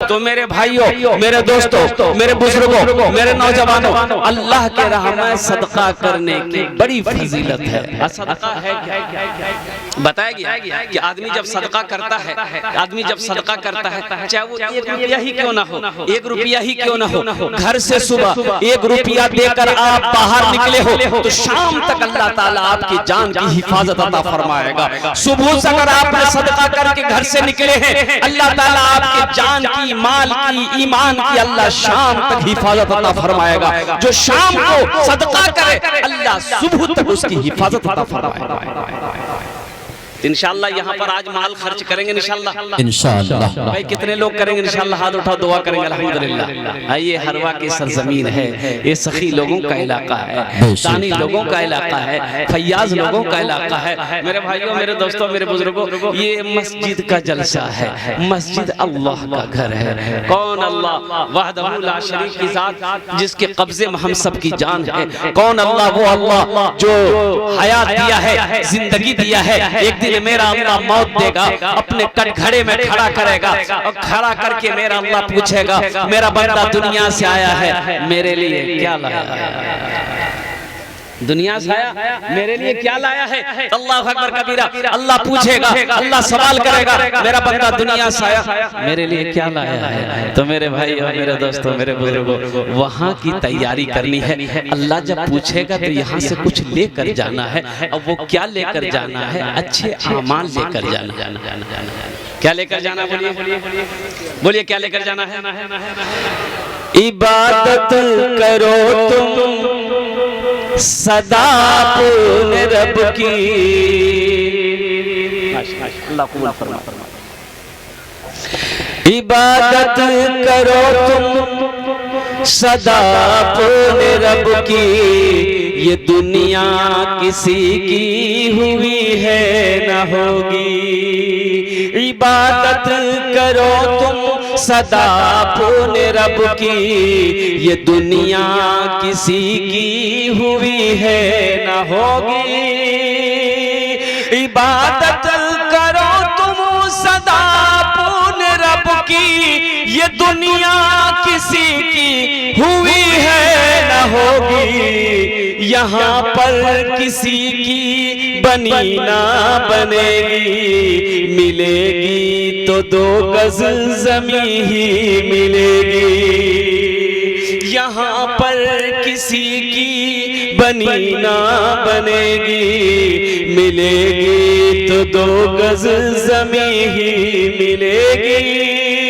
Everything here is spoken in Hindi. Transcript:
तो मेरे भाइयों, मेरे दोस्तों, मेरे बुजुर्गों, मेरे नौजवानों, अल्लाह के राह में सदका करने की बड़ी फजीलत है। सदका है क्या? बताया गया कि आदमी जब सदका करता है, आदमी जब सदका करता है, चाहे वो 1 रुपया ही क्यों ना हो, 1 रुपया ही क्यों ना हो, घर से सुबह 1 रुपया देकर आप बाहर निकले हो तो शाम तक अल्लाह ताला आपकी जान की हिफाजत अता फरमाएगा। सुबह से अगर आपने सदका करके घर से निकले हैं, अल्लाह ताला आपके जान की, माल की, ईमान की अल्लाह शाम तक हिफाजत अता फरमाएगा। जो शाम को सदका करे अल्लाह सुबह तक उसकी हिफाजत अता फरमाएगा। इंशाअल्लाह यहाँ पर आज माल खर्च करेंगे इंशाअल्लाह। भाई कितने लोग करेंगे इंशाअल्लाह? हाथ उठा, दुआ करेंगे अल्हम्दुलिल्लाह। ये हरवा की सरजमीन है, ये सखी लोगों का इलाका है, दानी लोगों का इलाका है, फैयाज लोगों का इलाका है। मेरे भाइयों, मेरे दोस्तों, मेरे बुजुर्गों, ये मस्जिद का जलसा है। मस्जिद अल्लाह का घर है। कौन? अल्लाह वहदहू ला शरीक की जात, जिसके कब्जे में हम सब की जान है। कौन? अल्लाह, वो अल्लाह जो हयात दिया है, जिंदगी दिया है। एक मेरा अल्लाह मौत देगा, अपने कटघरे में खड़ा करेगा और खड़ा करके मेरा अल्लाह पूछेगा, मेरा बंदा दुनिया से आया है, मेरे लिए क्या लाया है? दुनिया से आया, मेरे लिए क्या लाया है? अल्लाह अकबर कबीरा। अल्लाह पूछेगा, अल्लाह सवाल करेगा, मेरा बंदा दुनिया से आया, मेरे लिए क्या लाया है? तो मेरे भाई और मेरे दोस्तों, मेरे बुजुर्गों, वहाँ की तैयारी करनी है। अल्लाह जब पूछेगा तो यहाँ से कुछ लेकर जाना है। और वो क्या लेकर जाना है? अच्छे आमाल लेकर जाना। क्या लेकर जाना? बोलिए क्या लेकर जाना है? इबादत करो तुम सदा अपने रब की। इबादत करो तुम सदा अपने रब की, ये दुनिया किसी की हुई है न होगी। इबादत करो तुम सदा अपने रब की, ये दुनिया किसी की हुई है न होगी। इबादत करो तुम सदा अपने रब की, ये दुनिया किसी की हुई है न होगी। यहाँ पर किसी की बनी ना बनेगी, मिलेगी तो 2 गज ज़मीं ही मिलेगी। यहाँ पर किसी की बनी ना बनेगी, मिलेगी तो 2 गज ज़मीं ही मिलेगी।